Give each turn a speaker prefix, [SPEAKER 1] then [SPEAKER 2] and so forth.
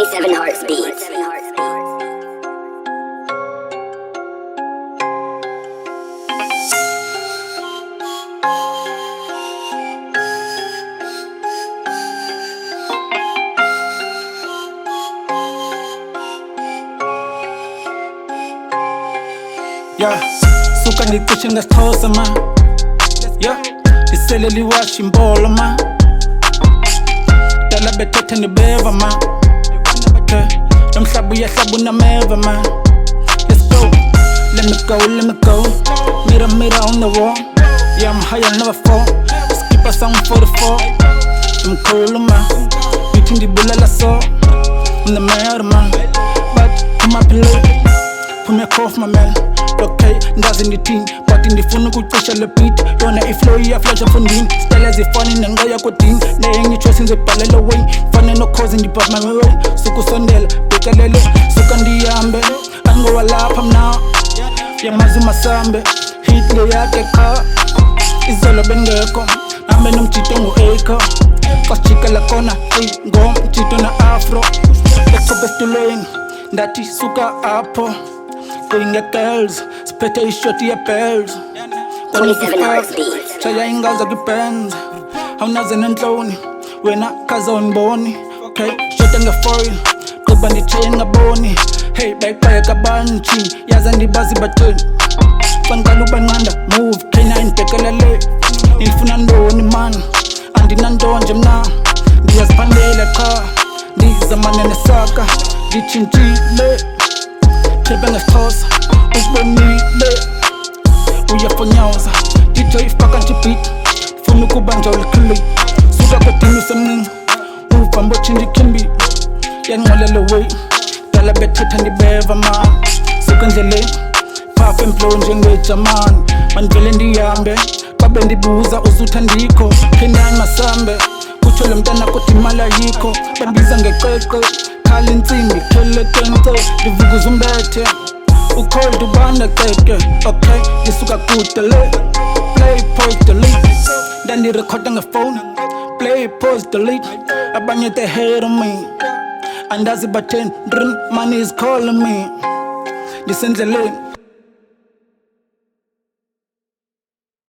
[SPEAKER 1] 27 Hearts Beats.
[SPEAKER 2] Yeah, suka ndicishe ngasithosa ma. Yeah, iseleli washa imbolo ma. Dala bethethe nibeva ma. Nomhlaba uyahlaba unameva ma. Let's go, let me go, let me go. Mirror on the wall. Yeah, I'm high, I'll never fall. Skip a song 44. I'm cool ma. Beating the bullet I saw. I'm the mayor man. But come up late. Put me a cough my man. Okay, ndazi ndithini but ndifuna ukucisha le beat yona iflow iyaflasha fundini style ezifani nenqoya kodini nenye choice ngibhalela way fane nokhozi ndibhap my way sukusondela bekelele suka ndihambe angowalapha mna yamazi masambe hit le yakhe qha izolo bengekho nami nomjito ngu-acre fasijika la kona ngomjito na afro ekhobe esitulweni ndathi suka apho going at girls, spit a shot your bells.
[SPEAKER 1] 27 Hearts Beats.
[SPEAKER 2] Chaya ingaza kibands. Hawunaze nenhloni, wena kaza uniboni. Okay, shot nga foil, kuba ndichaye ngaboni. Hey, bayixaya kabanchi, yaza ndibazi batheni. Fanqala ubanqanda, move, K-9 bekelele. Nifuna ntoni man, andinanto nje mna. Ndiyaziphandela qha, ndizamane nesaka, nditshintshile. Trap ngasithosa, ukubonile uyafonyoza DJ ifaka beat, funa ukubanja ulikhili suka kodini usemncinci uvambo tshintsha ikhimbi yanqolela way dala bethetha ndibeva ma suka endleleni phafa emplow njengejamani mandivele ndihambe xa bendibuza usutha ndikho K-9 masambe kutsho lo mntana kodwa imali ayikho bandibiza ngeqeqe khala intsimbi khelekente ndivukuza umbethe ucold ubanda ceke okay lisuka kude le play pause delete ndandirekhoda ngefone play pause delete abanye they hate on me andazi batheni money is calling me ndisendleleni